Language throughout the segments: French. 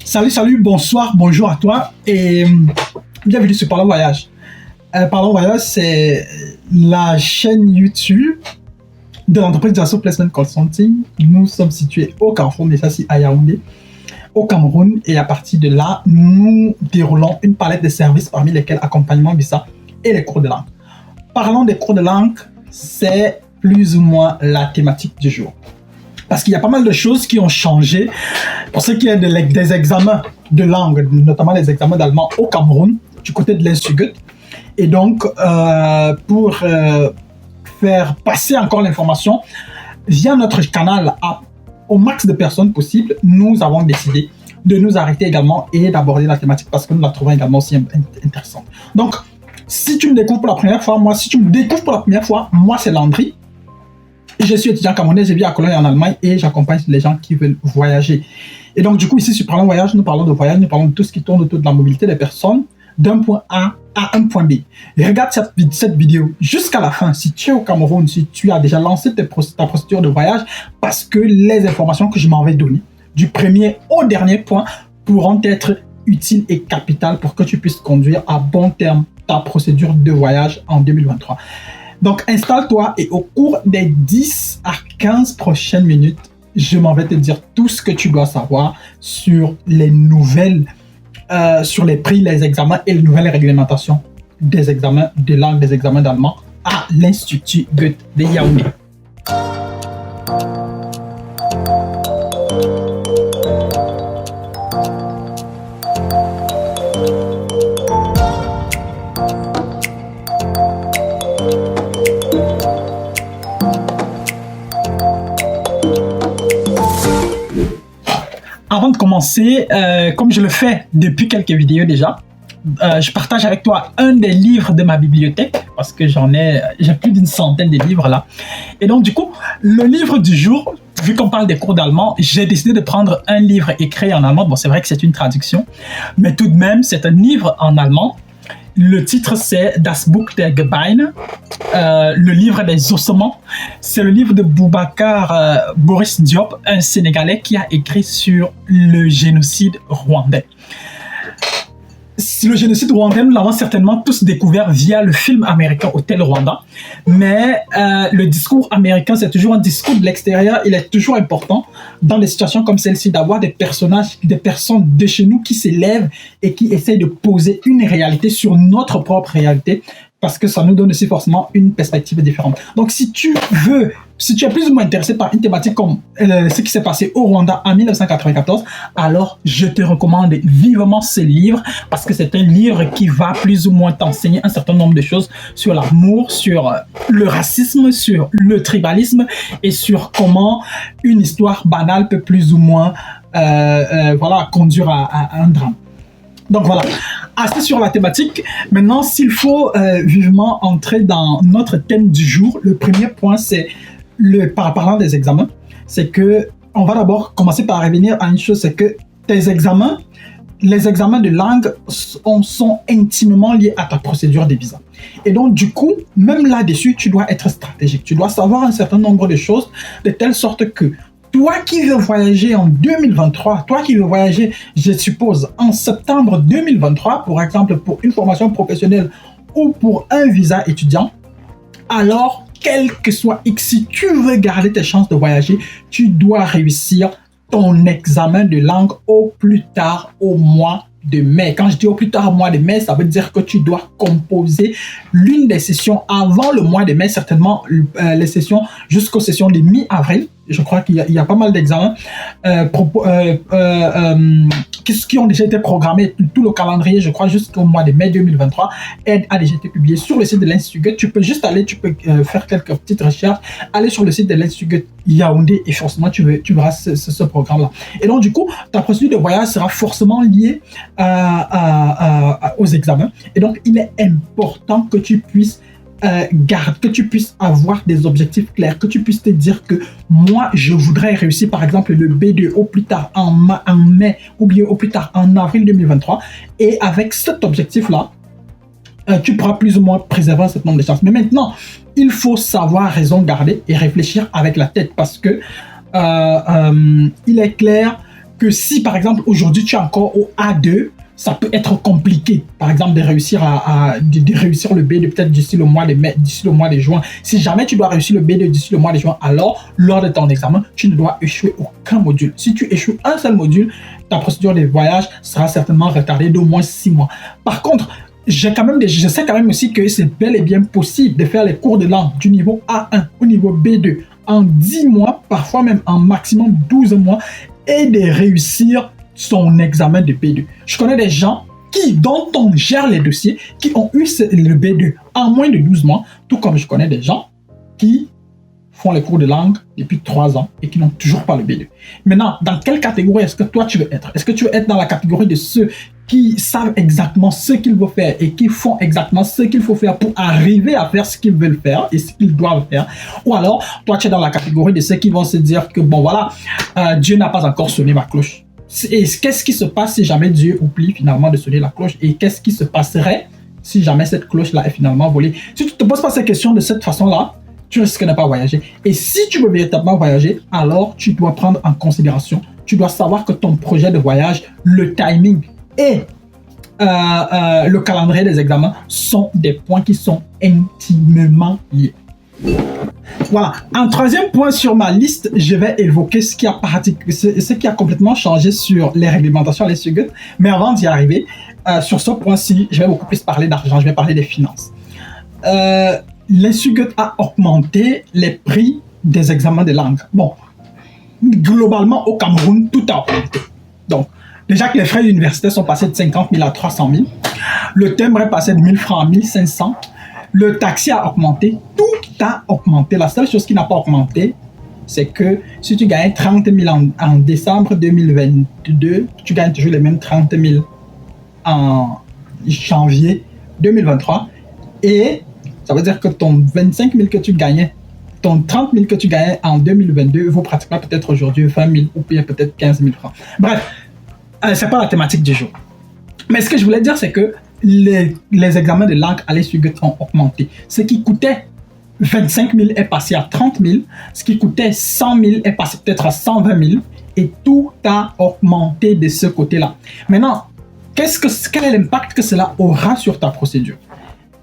Salut, bonsoir, bonjour à toi et bienvenue sur Parlons Voyage. Parlons Voyage, c'est la chaîne YouTube de l'entreprise Jasso Placement Consulting. Nous sommes situés au Carrefour des Sassi à Yaoundé, au Cameroun, et à partir de là, nous déroulons une palette de services parmi lesquels accompagnement visa et les cours de langue. Parlons des cours de langue, c'est plus ou moins la thématique du jour. Parce qu'il y a pas mal de choses qui ont changé pour ce qui est des examens de langue, notamment les examens d'allemand au Cameroun, du côté de l'Institut. Et donc, pour faire passer encore l'information via notre canal au max de personnes possible, nous avons décidé de nous arrêter également et d'aborder la thématique parce que nous la trouvons également aussi intéressante. Donc, si tu me découvres pour la première fois, moi c'est Landry. Je suis étudiant camerounais, je vis à Cologne en Allemagne et j'accompagne les gens qui veulent voyager. Et donc du coup ici sur Parlons Voyage, nous parlons de voyage, nous parlons de tout ce qui tourne autour de la mobilité des personnes d'un point A à un point B. Et regarde cette vidéo jusqu'à la fin si tu es au Cameroun, si tu as déjà lancé ta procédure de voyage, parce que les informations que je m'en vais donner, du premier au dernier point, pourront être utiles et capitales pour que tu puisses conduire à bon terme ta procédure de voyage en 2023. Donc, installe-toi et au cours des 10 à 15 prochaines minutes, je m'en vais te dire tout ce que tu dois savoir sur les nouvelles, sur les prix, les examens et les nouvelles réglementations des examens de langue, des examens d'allemand à l'Institut Goethe de Yaoundé. Avant de commencer, comme je le fais depuis quelques vidéos déjà, je partage avec toi un des livres de ma bibliothèque parce que j'ai plus d'une centaine de livres là. Et donc du coup, le livre du jour, vu qu'on parle des cours d'allemand, j'ai décidé de prendre un livre écrit en allemand. Bon, c'est vrai que c'est une traduction, mais tout de même, c'est un livre en allemand. Le titre, c'est Das Buch der Gebeine, le livre des ossements. C'est le livre de Boubacar Boris Diop, un Sénégalais qui a écrit sur le génocide rwandais. Le génocide rwandais, nous l'avons certainement tous découvert via le film américain Hotel Rwanda. Mais le discours américain, c'est toujours un discours de l'extérieur. Il est toujours important dans des situations comme celle-ci d'avoir des personnages, des personnes de chez nous qui s'élèvent et qui essayent de poser une réalité sur notre propre réalité, parce que ça nous donne aussi forcément une perspective différente. Donc si tu es plus ou moins intéressé par une thématique comme ce qui s'est passé au Rwanda en 1994, alors je te recommande vivement ce livre, parce que c'est un livre qui va plus ou moins t'enseigner un certain nombre de choses sur l'amour, sur le racisme, sur le tribalisme et sur comment une histoire banale peut plus ou moins conduire à un drame. Donc voilà, assez sur la thématique. Maintenant, s'il faut vivement entrer dans notre thème du jour, le premier point, c'est parlant des examens, c'est que on va d'abord commencer par revenir à une chose, c'est que les examens de langue sont intimement liés à ta procédure de visa. Et donc, du coup, même là-dessus, tu dois être stratégique. Tu dois savoir un certain nombre de choses de telle sorte que toi qui veux voyager en 2023, toi qui veux voyager, je suppose, en septembre 2023, par exemple, pour une formation professionnelle ou pour un visa étudiant, alors, quel que soit X, si tu veux garder tes chances de voyager, tu dois réussir ton examen de langue au plus tard au mois de mai. Quand je dis au plus tard au mois de mai, ça veut dire que tu dois composer l'une des sessions avant le mois de mai, certainement les sessions jusqu'aux sessions de mi-avril. Je crois qu'il y a pas mal d'examens qui ont déjà été programmés. Tout le calendrier, je crois, jusqu'au mois de mai 2023 a déjà été publié sur le site de l'Institut Goethe. Tu peux juste aller, tu peux faire quelques petites recherches, aller sur le site de l'Institut Goethe Yaoundé et forcément tu verras ce programme-là. Et donc du coup, ta procédure de voyage sera forcément liée aux examens. Et donc, il est important que tu puisses que tu puisses avoir des objectifs clairs, que tu puisses te dire que moi, je voudrais réussir par exemple le B2 au plus tard en mai ou bien au plus tard en avril 2023. Et avec cet objectif-là, tu pourras plus ou moins préserver un certain nombre de chances. Mais maintenant, il faut savoir raison garder et réfléchir avec la tête parce que il est clair que si, par exemple, aujourd'hui, tu es encore au A2, ça peut être compliqué, par exemple, de réussir de réussir le B2 peut-être d'ici le mois de mai, d'ici le mois de juin. Si jamais tu dois réussir le B2 d'ici le mois de juin, alors, lors de ton examen, tu ne dois échouer aucun module. Si tu échoues un seul module, ta procédure de voyage sera certainement retardée d'au moins 6 mois. Par contre, je sais quand même aussi que c'est bel et bien possible de faire les cours de langue du niveau A1 au niveau B2 en 10 mois, parfois même en maximum 12 mois, et de réussir son examen de B2. Je connais des gens dont on gère les dossiers, qui ont eu le B2 en moins de 12 mois, tout comme je connais des gens qui font les cours de langue depuis 3 ans et qui n'ont toujours pas le B2. Maintenant, dans quelle catégorie est-ce que toi tu veux être? Est-ce que tu veux être dans la catégorie de ceux qui savent exactement ce qu'il faut faire et qui font exactement ce qu'il faut faire pour arriver à faire ce qu'ils veulent faire et ce qu'ils doivent faire? Ou alors, toi tu es dans la catégorie de ceux qui vont se dire que bon voilà, Dieu n'a pas encore sonné ma cloche. Et qu'est-ce qui se passe si jamais Dieu oublie finalement de sonner la cloche? Et qu'est-ce qui se passerait si jamais cette cloche-là est finalement volée? Si tu ne te poses pas ces questions de cette façon-là, tu risques de ne pas voyager. Et si tu veux véritablement voyager, alors tu dois prendre en considération, tu dois savoir que ton projet de voyage, le timing et le calendrier des examens sont des points qui sont intimement liés. Voilà. En troisième point sur ma liste, je vais évoquer ce qui a complètement changé sur les réglementations, les SUGUT. Mais avant d'y arriver, sur ce point-ci, je vais beaucoup plus parler d'argent, je vais parler des finances. Les SUGUT a augmenté les prix des examens de langue. Bon, globalement, au Cameroun, tout a augmenté. Donc, déjà que les frais universitaires sont passés de 50 000 à 300 000, le timbre est passé de 1000 francs à 1500, le taxi a augmenté, tout a augmenté. La seule chose qui n'a pas augmenté, c'est que si tu gagnes 30 000 en décembre 2022, tu gagnes toujours les mêmes 30 000 en janvier 2023. Et ça veut dire que ton 25 000 que tu gagnais, ton 30 000 que tu gagnais en 2022 vaut pratiquement peut-être aujourd'hui 20 000 ou peut-être 15 000 francs. Bref, c'est pas la thématique du jour. Mais ce que je voulais dire, c'est que les examens de langue à l'ESUGUT ont augmenté. Ce qui coûtait 25 000 est passé à 30 000. Ce qui coûtait 100 000 est passé peut-être à 120 000. Et tout a augmenté de ce côté-là. Maintenant, quel est l'impact que cela aura sur ta procédure?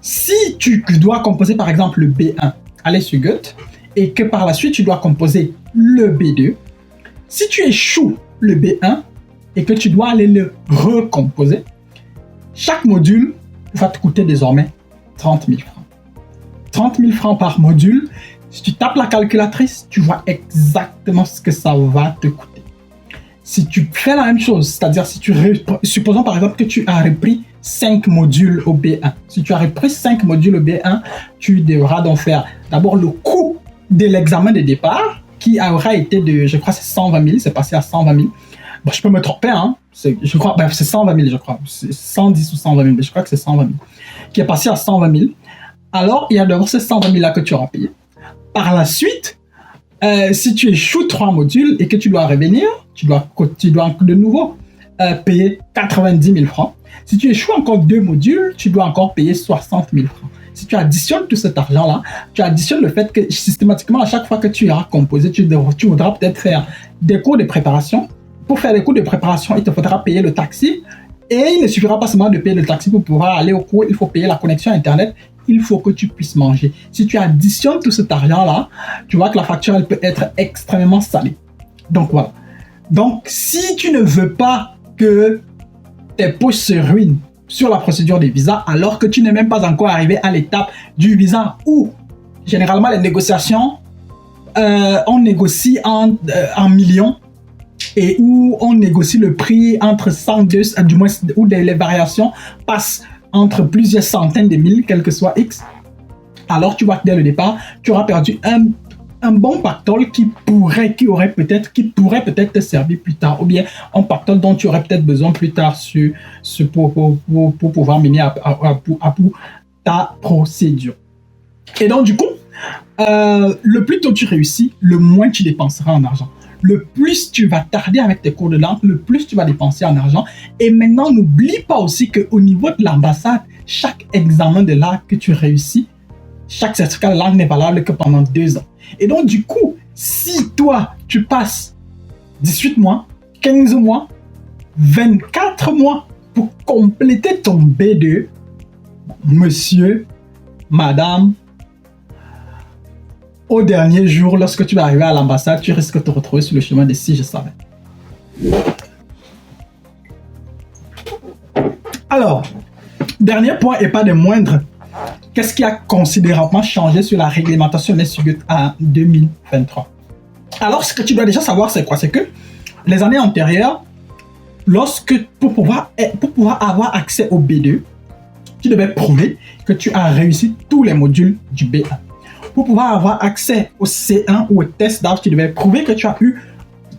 Si tu dois composer par exemple le B1 à l'ESUGUT et que par la suite tu dois composer le B2, si tu échoues le B1 et que tu dois aller le recomposer, chaque module va te coûter désormais 30 000 francs. 30 000 francs par module. Si tu tapes la calculatrice, tu vois exactement ce que ça va te coûter. Si tu fais la même chose, c'est-à-dire supposons par exemple que tu as repris 5 modules au B1. Si tu as repris 5 modules au B1, tu devras donc faire d'abord le coût de l'examen de départ qui aura été de, je crois, c'est 120 000, c'est passé à 120 000. Bon, je peux me tromper, hein. Je crois, c'est 120 000, je crois. C'est 110 ou 120 000, mais je crois que c'est 120 000. Qui est passé à 120 000. Alors, il y a d'abord ces 120 000 là que tu auras payé. Par la suite, si tu échoues 3 modules et que tu dois revenir, tu dois de nouveau payer 90 000 francs. Si tu échoues encore 2 modules, tu dois encore payer 60 000 francs. Si tu additionnes tout cet argent-là, tu additionnes le fait que systématiquement, à chaque fois que tu iras composer, tu voudras peut-être faire des cours de préparation. Pour faire les cours de préparation, il te faudra payer le taxi. Et il ne suffira pas seulement de payer le taxi pour pouvoir aller au cours, il faut payer la connexion Internet. Il faut que tu puisses manger. Si tu additionnes tout cet argent-là, tu vois que la facture, elle peut être extrêmement salée. Donc voilà. Donc, si tu ne veux pas que tes poches se ruinent sur la procédure des visas, alors que tu n'es même pas encore arrivé à l'étape du visa où, généralement, les négociations, on négocie en millions et où on négocie le prix entre 102, du moins, où les variations passent entre plusieurs centaines de mille, quel que soit X, alors tu vois que dès le départ, tu auras perdu un bon pactole qui pourrait peut-être te servir plus tard, ou bien un pactole dont tu aurais peut-être besoin plus tard pour pouvoir mener à bout ta procédure. Et donc du coup, le plus tôt tu réussis, le moins tu dépenseras en argent. Le plus tu vas tarder avec tes cours de langue, le plus tu vas dépenser en argent. Et maintenant, n'oublie pas aussi qu'au niveau de l'ambassade, chaque examen de langue que tu réussis, chaque certificat de langue n'est valable que pendant 2 ans. Et donc, du coup, si toi, tu passes 18 mois, 15 mois, 24 mois pour compléter ton B2. Monsieur, madame, au dernier jour, lorsque tu vas arriver à l'ambassade, tu risques de te retrouver sur le chemin de si je savais. Alors, dernier point et pas des moindres, qu'est-ce qui a considérablement changé sur la réglementation des SUGUT en 2023? Alors, ce que tu dois déjà savoir, c'est quoi? C'est que les années antérieures, pour pouvoir avoir accès au B2, tu devais prouver que tu as réussi tous les modules du B1. Pour pouvoir avoir accès au C1 ou au test d'AF, tu devais prouver que tu as eu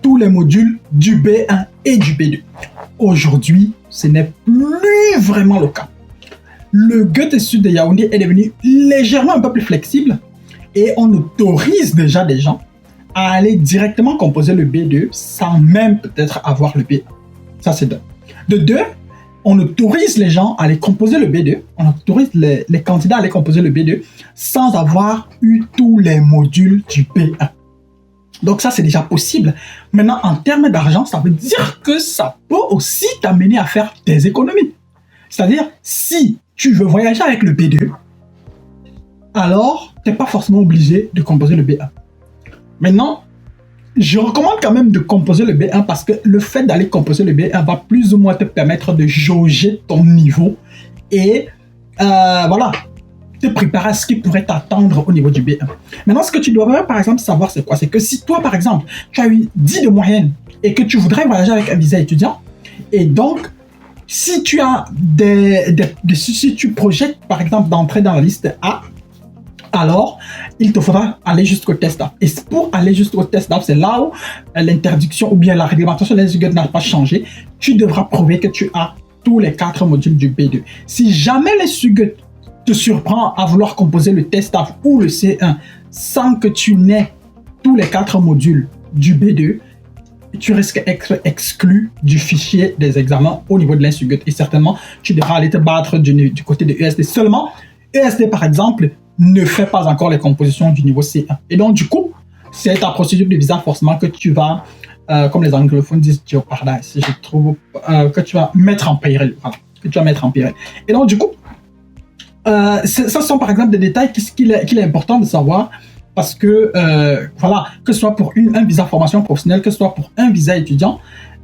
tous les modules du B1 et du B2. Aujourd'hui, ce n'est plus vraiment le cas. Le Goethe Sud de Yaoundé est devenu légèrement un peu plus flexible et on autorise déjà des gens à aller directement composer le B2 sans même peut-être avoir le B1. Ça, c'est deux. De deux, on autorise les gens à aller composer le B2, on autorise les candidats à aller composer le B2 sans avoir eu tous les modules du B1. Donc ça, c'est déjà possible. Maintenant, en termes d'argent, ça veut dire que ça peut aussi t'amener à faire des économies. C'est-à-dire, si tu veux voyager avec le B2, alors tu n'es pas forcément obligé de composer le B1. Maintenant, je recommande quand même de composer le B1 parce que le fait d'aller composer le B1 va plus ou moins te permettre de jauger ton niveau et voilà, te préparer à ce qui pourrait t'attendre au niveau du B1. Maintenant, ce que tu dois par exemple savoir, c'est quoi? C'est que si toi, par exemple, tu as eu 10 de moyenne et que tu voudrais voyager avec un visa étudiant, et donc, si tu as si tu projettes, par exemple, d'entrer dans la liste A, alors il te faudra aller jusqu'au test d'AF. Et pour aller jusqu'au test d'AF, c'est là où l'interdiction ou bien la réglementation des SUGUT n'a pas changé. Tu devras prouver que tu as tous les 4 modules du B2. Si jamais les SUGUT te surprend à vouloir composer le test d'AF ou le C1 sans que tu n'aies tous les 4 modules du B2, tu risques d'être exclu du fichier des examens au niveau de l'INSUGUT. Et certainement, tu devras aller te battre du côté de ESD. Seulement, ESD, par exemple, ne fait pas encore les compositions du niveau C1. Et donc, du coup, c'est ta procédure de visa forcément que tu vas, comme les anglophones disent, jeopardize, je trouve, que tu vas mettre en péril. Voilà, que tu vas mettre en péril. Et donc, du coup, ça sont par exemple des détails qu'il est important de savoir parce que, voilà, que ce soit pour un visa formation professionnelle, que ce soit pour un visa étudiant,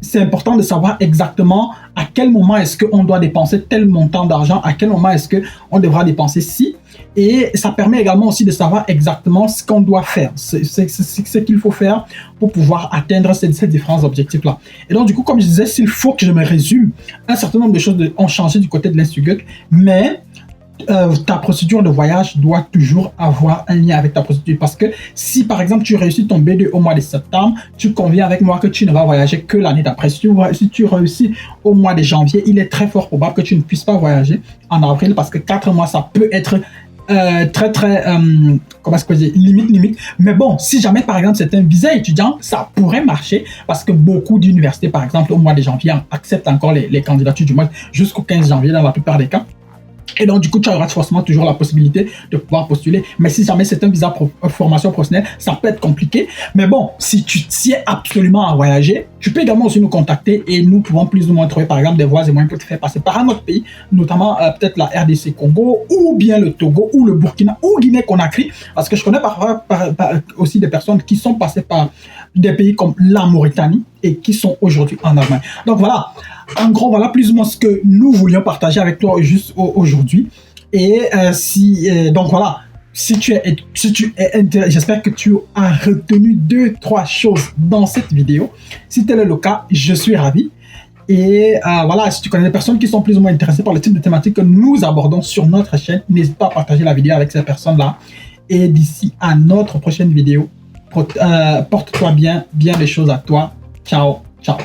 c'est important de savoir exactement à quel moment est-ce qu'on doit dépenser tel montant d'argent, à quel moment est-ce qu'on devra dépenser ci. Et ça permet également aussi de savoir exactement ce qu'on doit faire, ce qu'il faut faire pour pouvoir atteindre ces différents objectifs-là. Et donc, du coup, comme je disais, s'il faut que je me résume, un certain nombre de choses ont changé du côté de l'INSUGUT, mais ta procédure de voyage doit toujours avoir un lien avec ta procédure. Parce que si, par exemple, tu réussis ton B2 au mois de septembre, tu conviens avec moi que tu ne vas voyager que l'année d'après. Si tu réussis au mois de janvier, il est très fort probable que tu ne puisses pas voyager en avril parce que 4 mois, ça peut être comment est-ce que je dis, limite. Mais bon, si jamais, par exemple, c'est un visa étudiant, ça pourrait marcher parce que beaucoup d'universités, par exemple, au mois de janvier, acceptent encore les candidatures du mois jusqu'au 15 janvier dans la plupart des cas. Et donc, du coup, tu auras forcément toujours la possibilité de pouvoir postuler. Mais si jamais c'est un visa formation professionnelle, ça peut être compliqué. Mais bon, si tu tiens absolument à voyager, tu peux également aussi nous contacter et nous pouvons plus ou moins trouver, par exemple, des voies et moyens pour te faire passer par un autre pays, notamment peut-être la RDC Congo ou bien le Togo ou le Burkina ou Guinée-Conakry. Parce que je connais parfois aussi des personnes qui sont passées par des pays comme la Mauritanie et qui sont aujourd'hui en Allemagne. Donc voilà, en gros, voilà plus ou moins ce que nous voulions partager avec toi juste aujourd'hui. Et donc voilà, si tu es j'espère que tu as retenu 2-3 choses dans cette vidéo. Si tel est le cas, je suis ravi. Et voilà, si tu connais des personnes qui sont plus ou moins intéressées par le type de thématique que nous abordons sur notre chaîne, n'hésite pas à partager la vidéo avec ces personnes-là. Et d'ici à notre prochaine vidéo, porte-toi bien les choses à toi. Ciao, ciao.